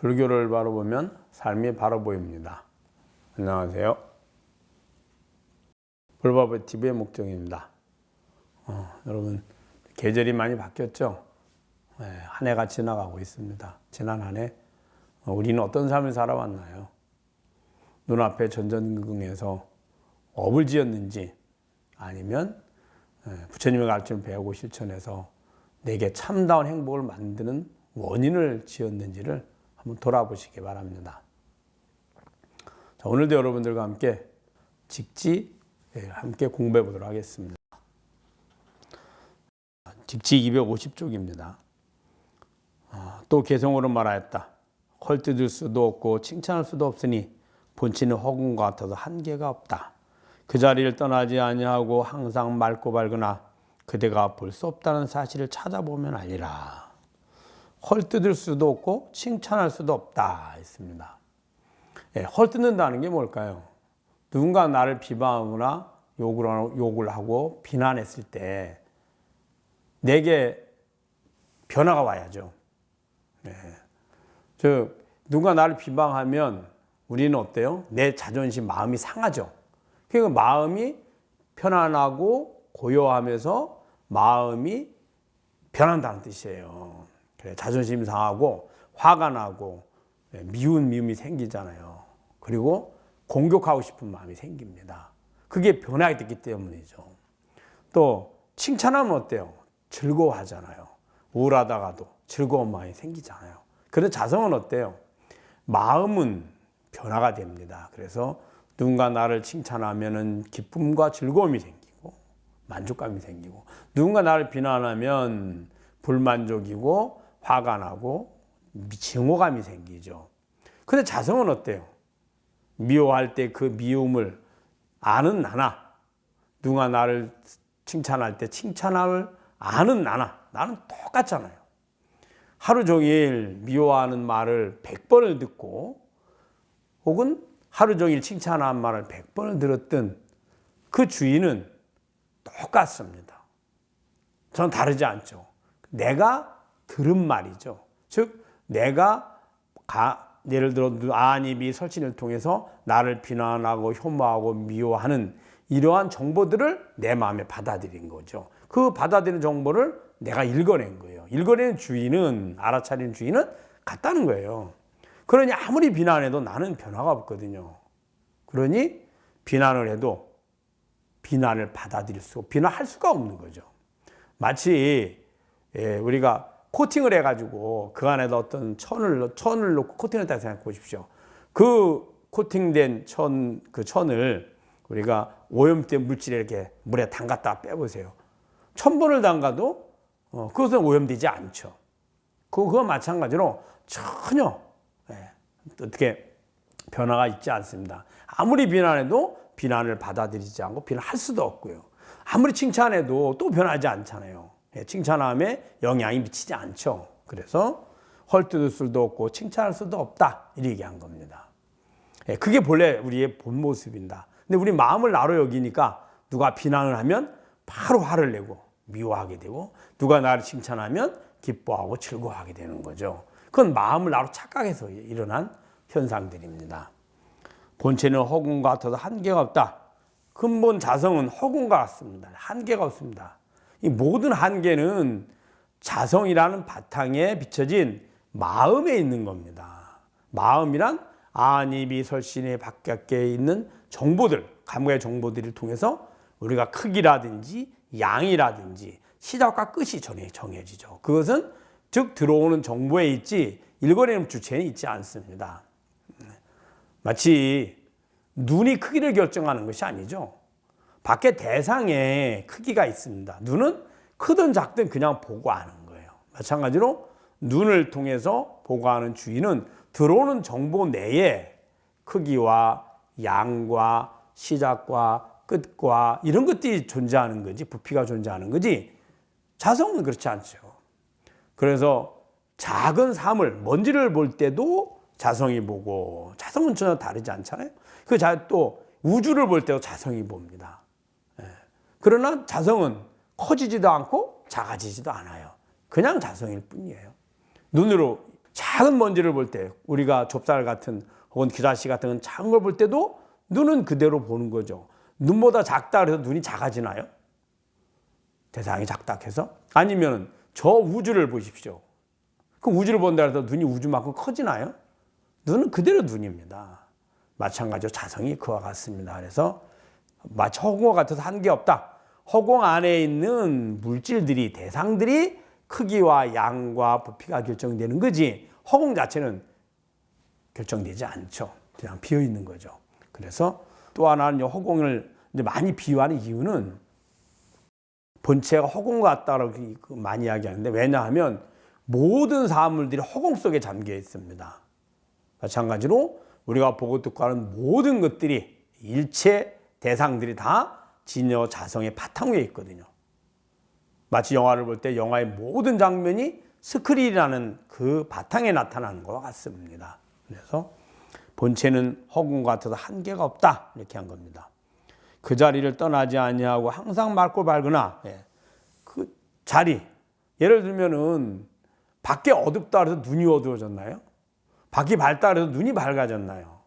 불교를 바로 보면 삶이 바로 보입니다. 안녕하세요. 불법의 TV의 목정입니다. 여러분 계절이 많이 바뀌었죠? 한 해가 지나가고 있습니다. 지난 한 해 우리는 어떤 삶을 살아왔나요? 눈앞에 전전긍긍해서 업을 지었는지 아니면 부처님의 가르침을 배우고 실천해서 내게 참다운 행복을 만드는 원인을 지었는지를 한번 돌아보시기 바랍니다. 자, 오늘도 여러분들과 함께 직지 함께 공부해 보도록 하겠습니다. 직지 250쪽입니다. 또 개성으로 말하였다. 헐뜯을 수도 없고 칭찬할 수도 없으니 본친은 허공과 같아서 한계가 없다. 그 자리를 떠나지 아니하고 항상 맑고 밝으나 그대가 볼 수 없다는 사실을 찾아보면 알리라. 헐뜯을 수도 없고 칭찬할 수도 없다 했습니다. 헐뜯는다는 게 뭘까요? 누군가 나를 비방하거나 욕을 하고 비난했을 때 내게 변화가 와야죠. 누가 나를 비방하면 우리는 어때요? 내 자존심, 마음이 상하죠. 그러니까 마음이 편안하고 고요하면서 마음이 변한다는 뜻이에요. 그래, 자존심 상하고 화가 나고 미움이 생기잖아요. 그리고 공격하고 싶은 마음이 생깁니다. 그게 변화가 됐기 때문이죠. 또 칭찬하면 어때요? 즐거워하잖아요. 우울하다가도 즐거운 마음이 생기잖아요. 그런데 자성은 어때요? 마음은 변화가 됩니다. 그래서 누군가 나를 칭찬하면 기쁨과 즐거움이 생기고 만족감이 생기고, 누군가 나를 비난하면 불만족이고 화가 나고 증오감이 생기죠. 근데 자성은 어때요? 미워할 때 그 미움을 아는 나나, 누가 나를 칭찬할 때 칭찬을 아는 나는 똑같잖아요. 하루 종일 미워하는 말을 100번을 듣고 혹은 하루 종일 칭찬한 말을 100번을 들었던 그 주인은 똑같습니다. 저는 다르지 않죠. 내가 들은 말이죠. 즉 내가 예를 들어 안입이 설신을 통해서 나를 비난하고 혐오하고 미워하는 이러한 정보들을 내 마음에 받아들인 거죠. 그 받아들인 정보를 내가 읽어낸 거예요. 읽어낸 주인은, 알아차린 주인은 같다는 거예요. 그러니 아무리 비난해도 나는 변화가 없거든요. 그러니 비난을 해도 비난을 받아들일 수, 비난할 수가 없는 거죠. 마치 우리가 코팅을 해가지고 그 안에다 어떤 천을 넣고 코팅을 했다고 생각해 보십시오. 그 코팅된 천을 우리가 오염된 물질에 이렇게 물에 담갔다 빼보세요. 1000번을 담가도 그것은 오염되지 않죠. 그거 마찬가지로 전혀 어떻게 변화가 있지 않습니다. 아무리 비난해도 비난을 받아들이지 않고 비난할 수도 없고요. 아무리 칭찬해도 또 변하지 않잖아요. 칭찬함에 영향이 미치지 않죠. 그래서 헐뜯을 수도 없고 칭찬할 수도 없다, 이렇게 얘기한 겁니다. 그게 본래 우리의 본 모습입니다. 근데 우리 마음을 나로 여기니까 누가 비난을 하면 바로 화를 내고 미워하게 되고, 누가 나를 칭찬하면 기뻐하고 즐거워하게 되는 거죠. 그건 마음을 나로 착각해서 일어난 현상들입니다. 본체는 허공과 같아서 한계가 없다. 근본 자성은 허공과 같습니다. 한계가 없습니다. 이 모든 한계는 자성이라는 바탕에 비춰진 마음에 있는 겁니다. 마음이란 안입이 설신의 바깥에 있는 정보들, 감각의 정보들을 통해서 우리가 크기라든지 양이라든지 시작과 끝이 정해지죠. 그것은 즉 들어오는 정보에 있지 읽어내는 주체에 있지 않습니다. 마치 눈이 크기를 결정하는 것이 아니죠. 밖에 대상에 크기가 있습니다. 눈은 크든 작든 그냥 보고 아는 거예요. 마찬가지로 눈을 통해서 보고 하는 주인은 들어오는 정보 내에 크기와 양과 시작과 끝과 이런 것들이 존재하는 거지, 부피가 존재하는 거지, 자성은 그렇지 않죠. 그래서 작은 사물, 먼지를 볼 때도 자성이 보고, 자성은 전혀 다르지 않잖아요. 또 우주를 볼 때도 자성이 봅니다. 그러나 자성은 커지지도 않고 작아지지도 않아요. 그냥 자성일 뿐이에요. 눈으로 작은 먼지를 볼 때, 우리가 좁쌀 같은 혹은 기라시 같은 작은 걸 볼 때도 눈은 그대로 보는 거죠. 눈보다 작다 그래서 눈이 작아지나요? 대상이 작다 해서? 아니면 저 우주를 보십시오. 그 우주를 본다 해서 눈이 우주만큼 커지나요? 눈은 그대로 눈입니다. 마찬가지로 자성이 그와 같습니다. 그래서 마치 허공과 같아서 한계 없다. 허공 안에 있는 물질들이, 대상들이 크기와 양과 부피가 결정되는 거지 허공 자체는 결정되지 않죠. 그냥 비어 있는 거죠. 그래서 또 하나는 허공을 이제 많이 비유하는 이유는 본체가 허공 같다라고 많이 이야기하는데, 왜냐하면 모든 사물들이 허공 속에 잠겨 있습니다. 마찬가지로 우리가 보고 듣고 하는 모든 것들이, 일체 대상들이 다 진여 자성의 바탕 위에 있거든요. 마치 영화를 볼 때 영화의 모든 장면이 스크린이라는 그 바탕에 나타나는 것과 같습니다. 그래서 본체는 허공 같아서 한계가 없다 이렇게 한 겁니다. 그 자리를 떠나지 아니하고 항상 맑고 밝으나, 그 자리, 예를 들면은 밖에 어둡다 그래서 눈이 어두워졌나요? 밖이 밝다 그래서 눈이 밝아졌나요?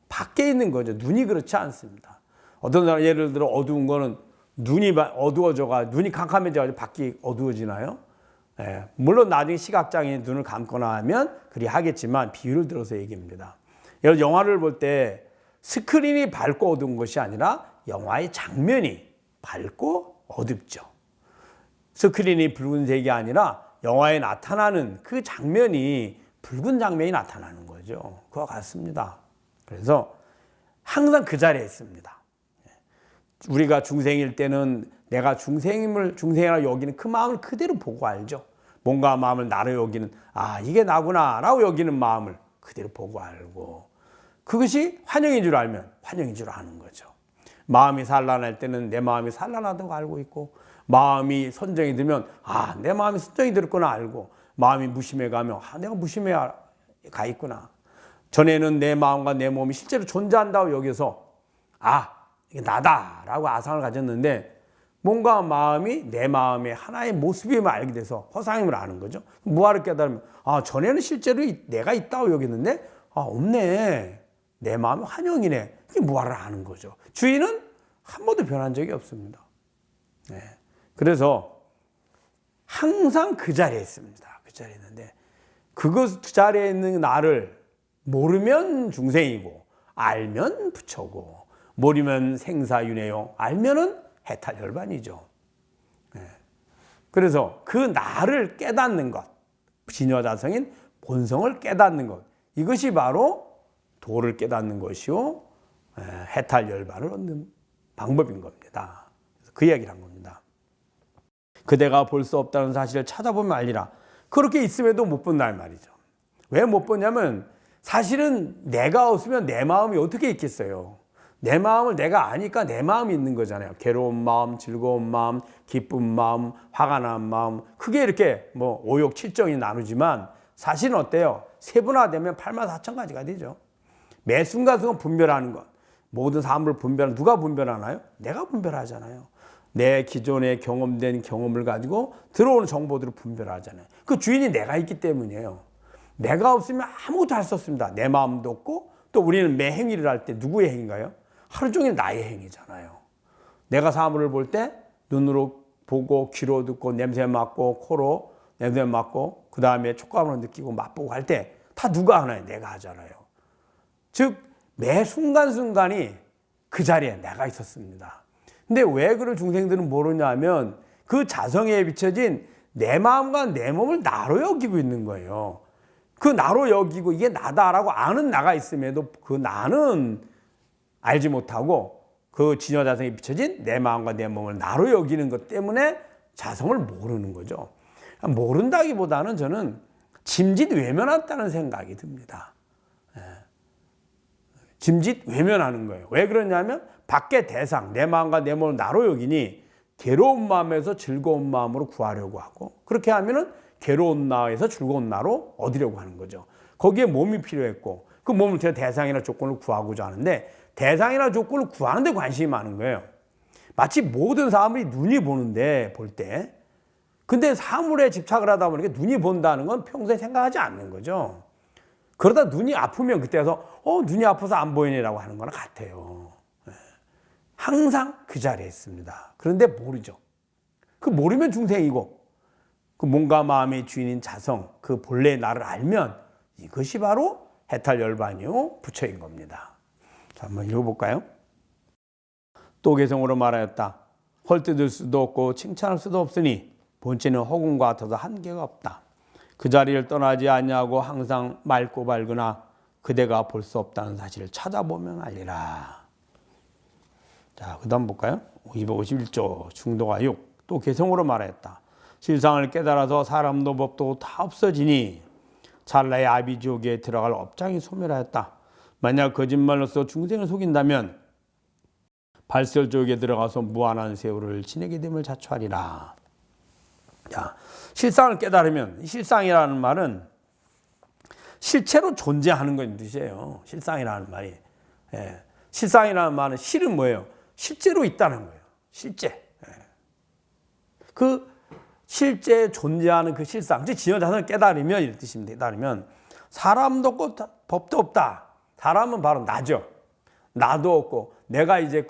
밖에 있는 거죠. 눈이 그렇지 않습니다. 어떤 사람 예를 들어 어두운 거는 눈이 어두워져가 눈이 캄캄해져가지고 밖이 어두워지나요? 물론 나중에 시각장애인 눈을 감거나 하면 그리 하겠지만 비유를 들어서 얘기합니다. 여러분 영화를 볼 때 스크린이 밝고 어두운 것이 아니라 영화의 장면이 밝고 어둡죠. 스크린이 붉은색이 아니라 영화에 나타나는 그 장면이 붉은 장면이 나타나는 거죠. 그와 같습니다. 그래서 항상 그 자리에 있습니다. 우리가 중생일 때는 내가 중생이라 여기는 그 마음을 그대로 보고 알죠. 뭔가 마음을 나로 여기는, 이게 나구나 라고 여기는 마음을 그대로 보고 알고, 그것이 환영인 줄 알면 환영인 줄 아는 거죠. 마음이 산란할 때는 내 마음이 산란하다고 알고 있고, 마음이 선정이 들면 내 마음이 선정이 들었구나 알고, 마음이 무심해 가면 내가 무심해 가 있구나. 전에는 내 마음과 내 몸이 실제로 존재한다고 여기서 이게 나다라고 아상을 가졌는데, 뭔가 마음이 내 마음의 하나의 모습임을 알게 돼서 허상임을 아는 거죠. 무아를 깨달으면 전에는 실제로 내가 있다고 여겼는데 없네. 내 마음이 환영이네. 그게 무아를 아는 거죠. 주인은 한 번도 변한 적이 없습니다. 그래서 항상 그 자리에 있습니다. 그 자리에 있는데, 그 자리에 있는 나를 모르면 중생이고 알면 부처고, 모르면 생사윤회요, 알면은 해탈열반이죠. 그래서 그 나를 깨닫는 것, 진여자성인 본성을 깨닫는 것, 이것이 바로 도를 깨닫는 것이요 해탈열반을 얻는 방법인 겁니다. 그래서 그 이야기를 한 겁니다. 그대가 볼 수 없다는 사실을 찾아보면 알리라. 그렇게 있음에도 못 본다 말이죠. 왜 못 보냐면 사실은 내가 없으면 내 마음이 어떻게 있겠어요. 내 마음을 내가 아니까 내 마음이 있는 거잖아요. 괴로운 마음, 즐거운 마음, 기쁜 마음, 화가 난 마음, 크게 이렇게 뭐 5욕 7정이 나누지만 사실은 어때요? 세분화되면 84,000가지가 되죠. 매 순간순간 분별하는 것, 모든 사물을 분별하는, 누가 분별하나요? 내가 분별하잖아요. 내 기존에 경험된 경험을 가지고 들어오는 정보들을 분별하잖아요. 그 주인이 내가 있기 때문이에요. 내가 없으면 아무것도 할 수 없습니다. 내 마음도 없고, 또 우리는 매 행위를 할 때 누구의 행위인가요? 하루 종일 나의 행위잖아요. 내가 사물을 볼 때 눈으로 보고, 귀로 듣고, 냄새 맡고, 코로 냄새 맡고, 그 다음에 촉감으로 느끼고 맛보고 할 때 다 누가 하나요? 내가 하잖아요. 즉 매 순간순간이 그 자리에 내가 있었습니다. 근데 왜 그걸 중생들은 모르냐 하면 그 자성에 비춰진 내 마음과 내 몸을 나로 여기고 있는 거예요. 그 나로 여기고 이게 나다라고 아는 나가 있음에도 그 나는 알지 못하고 그 진여자성에 비춰진 내 마음과 내 몸을 나로 여기는 것 때문에 자성을 모르는 거죠. 모른다기보다는 저는 짐짓 외면한다는 생각이 듭니다. 짐짓 외면하는 거예요. 왜 그러냐면 밖의 대상, 내 마음과 내 몸을 나로 여기니 괴로운 마음에서 즐거운 마음으로 구하려고 하고, 그렇게 하면은 괴로운 나에서 즐거운 나로 얻으려고 하는 거죠. 거기에 몸이 필요했고, 그 몸을 제가 대상이나 조건을 구하고자 하는데 대상이나 조건을 구하는 데 관심이 많은 거예요. 마치 모든 사람이 눈이 보는데 볼 때 근데 사물에 집착을 하다 보니까 눈이 본다는 건 평소에 생각하지 않는 거죠. 그러다 눈이 아프면 그때 가서 눈이 아파서 안 보이네라고 하는 거랑 같아요. 항상 그 자리에 있습니다. 그런데 모르죠. 그 모르면 중생이고 그 몸과 마음의 주인인 자성, 그 본래의 나를 알면 이것이 바로 해탈열반이요 부처인 겁니다. 자, 한번 읽어볼까요? 또 개성으로 말하였다. 헐뜯을 수도 없고 칭찬할 수도 없으니 본체는 허공과 같아서 한계가 없다. 그 자리를 떠나지 아니하고 항상 맑고 밝으나 그대가 볼 수 없다는 사실을 찾아보면 알리라. 자, 그 다음 볼까요? 251조 중도가 6. 또 개성으로 말하였다. 실상을 깨달아서 사람도 법도 다 없어지니 찰나의 아비지옥에 들어갈 업장이 소멸하였다. 만약 거짓말로서 중생을 속인다면 발설지옥에 들어가서 무한한 세월을 지내게 됨을 자초하리라. 자, 실상을 깨달으면, 실상이라는 말은 실체로 존재하는 건 뜻이에요. 실상이라는 말이. 실상이라는 말은 실은 뭐예요? 실제로 있다는 거예요. 실제. 그 실제 존재하는 그 실상, 즉 진여자성을 깨달으면 이런 뜻입니다. 깨달으면 사람도 없고 법도 없다. 사람은 바로 나죠. 나도 없고 내가 이제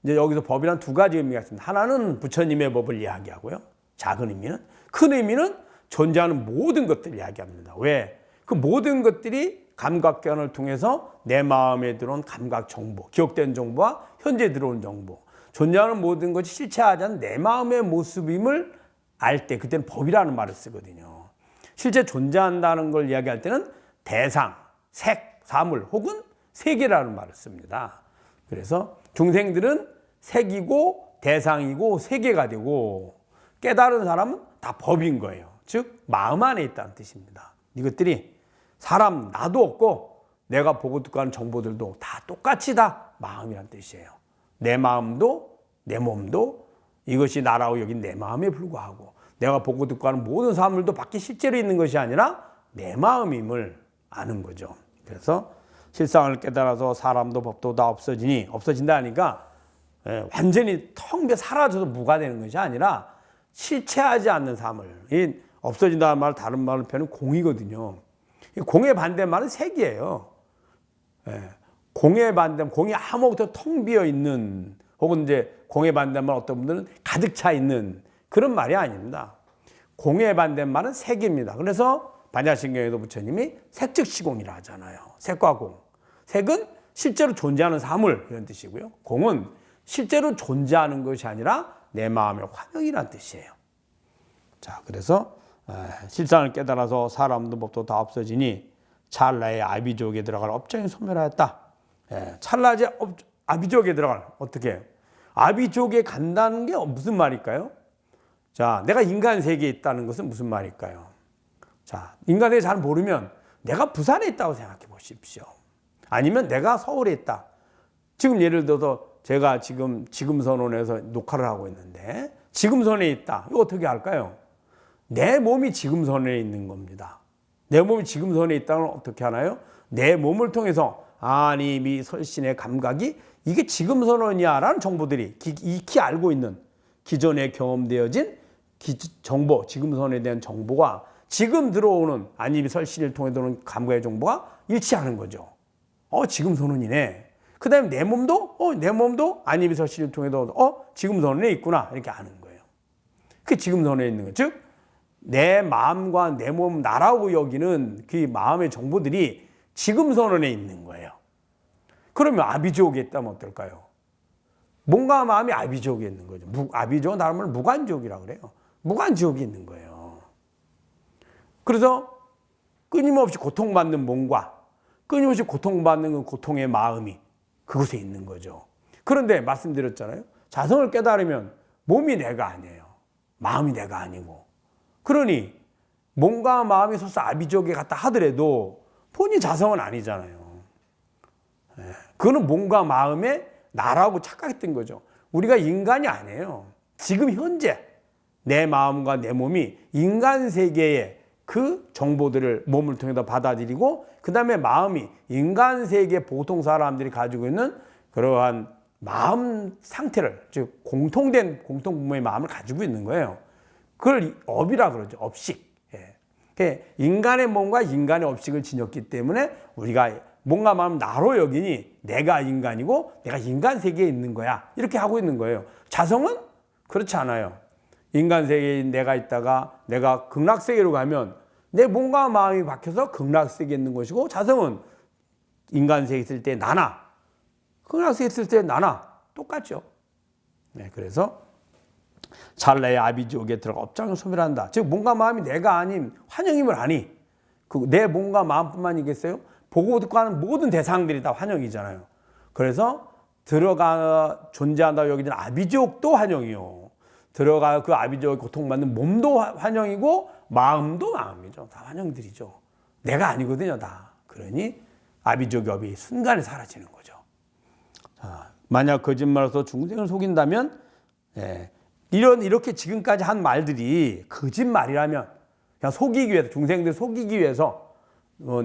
여기서 법이란 두 가지 의미가 있습니다. 하나는 부처님의 법을 이야기하고요. 작은 의미는, 큰 의미는 존재하는 모든 것들을 이야기합니다. 왜? 그 모든 것들이 감각견을 통해서 내 마음에 들어온 감각 정보, 기억된 정보와 현재 들어온 정보, 존재하는 모든 것이 실체하지 않은 내 마음의 모습임을 알 때 그때는 법이라는 말을 쓰거든요. 실제 존재한다는 걸 이야기할 때는 대상, 색, 사물 혹은 세계라는 말을 씁니다. 그래서 중생들은 색이고 대상이고 세계가 되고 깨달은 사람은 다 법인 거예요. 즉 마음 안에 있다는 뜻입니다. 이것들이 사람 나도 없고 내가 보고 듣고 하는 정보들도 다 똑같이 다 마음이란 뜻이에요. 내 마음도 내 몸도 이것이 나라고 여긴 내 마음에 불과하고 내가 보고 듣고 하는 모든 사물도 밖에 실제로 있는 것이 아니라 내 마음임을 아는 거죠. 그래서 실상을 깨달아서 사람도 법도 다 없어지니, 없어진다 하니까 완전히 텅 비어 사라져서 무가 되는 것이 아니라 실체하지 않는 사물. 이 없어진다는 말 다른 말로 표현은 공이거든요. 공의 반대말은 색이에요. 공의 반대, 공이 아무것도 텅 비어 있는, 혹은 이제 공의 반대말 어떤 분들은 가득 차 있는 그런 말이 아닙니다. 공의 반대말은 색입니다. 그래서 반야신경에도 부처님이 색즉시공이라 하잖아요. 색과 공. 색은 실제로 존재하는 사물 이런 뜻이고요. 공은 실제로 존재하는 것이 아니라 내 마음의 화명이란 뜻이에요. 자, 그래서 실상을 깨달아서 사람도 법도 다 없어지니 찰나의 아비지옥에 들어갈 업장이 소멸하였다. 찰나의 아비지옥에 들어갈, 어떻게? 아비지옥에 간다는 게 무슨 말일까요? 자, 내가 인간 세계에 있다는 것은 무슨 말일까요? 자, 인간 세계 잘 모르면 내가 부산에 있다고 생각해 보십시오. 아니면 내가 서울에 있다. 지금 예를 들어서 제가 지금 지금선언에서 녹화를 하고 있는데 지금선에 있다. 이거 어떻게 할까요? 내 몸이 지금선에 있는 겁니다. 내 몸이 지금선에 있다는 건 어떻게 하나요? 내 몸을 통해서 아니, 설신의 감각이 이게 지금선언이야라는 정보들이 익히 알고 있는 기존에 경험되어진 정보, 지금선에 대한 정보가 지금 들어오는 안입이 설신을 통해 들어오는 감각의 정보가 일치하는 거죠. 지금선언이네. 그 다음에 내 몸도 안입이 설신을 통해서 지금선언에 있구나. 이렇게 아는 거예요. 그게 지금선언에 있는 거예요. 즉, 내 마음과 내 몸, 나라고 여기는 그 마음의 정보들이 지금선언에 있는 거예요. 그러면 아비지옥에 있다면 어떨까요? 몸과 마음이 아비지옥에 있는 거죠. 아비지옥은 다른 말로 무관지옥이라고 그래요. 무관지옥이 있는 거예요. 그래서 끊임없이 고통받는 몸과 끊임없이 고통받는 그 고통의 마음이 그곳에 있는 거죠. 그런데 말씀드렸잖아요. 자성을 깨달으면 몸이 내가 아니에요. 마음이 내가 아니고. 그러니 몸과 마음이 서서 아비지옥에 갔다 하더라도 본인 자성은 아니잖아요. 그거는 몸과 마음의 나라고 착각했던 거죠. 우리가 인간이 아니에요. 지금 현재 내 마음과 내 몸이 인간 세계의 그 정보들을 몸을 통해서 받아들이고 그 다음에 마음이 인간 세계 보통 사람들이 가지고 있는 그러한 마음 상태를, 즉 공통된 공통분모의 마음을 가지고 있는 거예요. 그걸 업이라 그러죠. 업식. 인간의 몸과 인간의 업식을 지녔기 때문에 우리가 몸과 마음 나로 여기니 내가 인간이고 내가 인간 세계에 있는 거야. 이렇게 하고 있는 거예요. 자성은 그렇지 않아요. 인간 세계에 내가 있다가 내가 극락 세계로 가면 내 몸과 마음이 박혀서 극락 세계에 있는 것이고, 자성은 인간 세계에 있을 때 나나 극락 세계에 있을 때 나나 똑같죠. 그래서 찰나의 아비지옥에 들어가 업장을 소멸한다. 즉 몸과 마음이 내가 아닌 환영임을 아니, 내 몸과 마음뿐만이겠어요? 보고 듣고 하는 모든 대상들이 다 환영이잖아요. 그래서 들어가 존재한다고 여기는 아비지옥도 환영이요. 들어가 그 아비지옥에 고통받는 몸도 환영이고 마음도 마음이죠. 다 환영들이죠. 내가 아니거든요, 다. 그러니 아비지옥의 업이 순간에 사라지는 거죠. 자, 만약 거짓말로서 중생을 속인다면, 이렇게 지금까지 한 말들이 거짓말이라면, 그냥 속이기 위해서, 중생들 속이기 위해서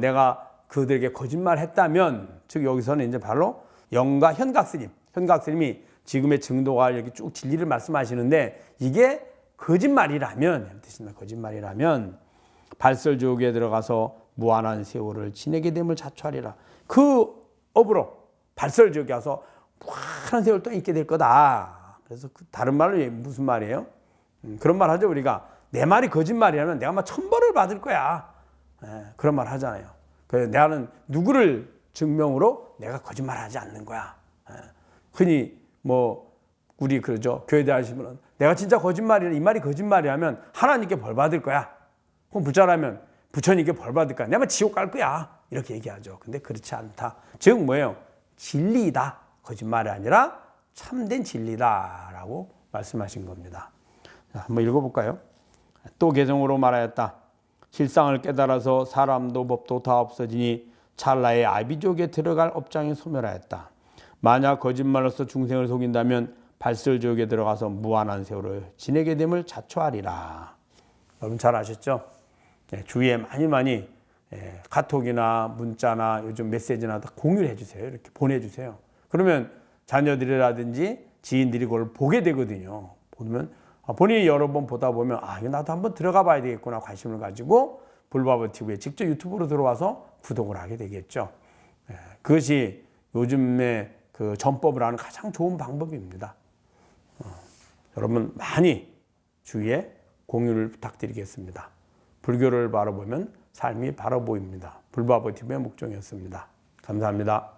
내가 그들에게 거짓말했다면, 즉 여기서는 이제 바로 영가 현각스님이 지금의 증도가 이렇게 쭉 진리를 말씀하시는데, 이게 거짓말이라면, 거짓말이라면 발설지옥에 들어가서 무한한 세월을 지내게 됨을 자초하리라. 그 업으로 발설지옥에 가서 무한한 세월 또 있게 될 거다. 그래서 다른 말로 무슨 말이에요? 그런 말 하죠. 우리가 내 말이 거짓말이라면 내가 막 천벌을 받을 거야. 그런 말 하잖아요. 그래서 나는 누구를 증명으로 내가 거짓말하지 않는 거야. 흔히 우리 그러죠. 교회 다니시면 내가 진짜 거짓말이라, 이 말이 거짓말이라면 하나님께 벌 받을 거야. 그럼 부자라면 부처님께 벌 받을 거야. 내가 지옥 갈 거야. 이렇게 얘기하죠. 근데 그렇지 않다. 즉 뭐예요? 진리이다. 거짓말이 아니라 참된 진리다라고 말씀하신 겁니다. 자, 한번 읽어볼까요? 또 개성으로 말하였다. 실상을 깨달아서 사람도 법도 다 없어지니 찰나의 아비지옥에 들어갈 업장이 소멸하였다. 만약 거짓말로서 중생을 속인다면 발설지옥에 들어가서 무한한 세월을 지내게 됨을 자초하리라. 여러분 잘 아셨죠? 주위에 많이 카톡이나 문자나 요즘 메시지나 다 공유를 해주세요. 이렇게 보내주세요. 그러면 자녀들이라든지 지인들이 그걸 보게 되거든요. 보면 본인이 여러 번 보다 보면 이거 나도 한번 들어가 봐야 되겠구나 관심을 가지고 불바보 TV에 직접 유튜브로 들어와서 구독을 하게 되겠죠. 그것이 요즘에 그 전법을 하는 가장 좋은 방법입니다. 여러분 많이 주위에 공유를 부탁드리겠습니다. 불교를 바라보면 삶이 바라 보입니다. 불바보 TV의 목종이었습니다. 감사합니다.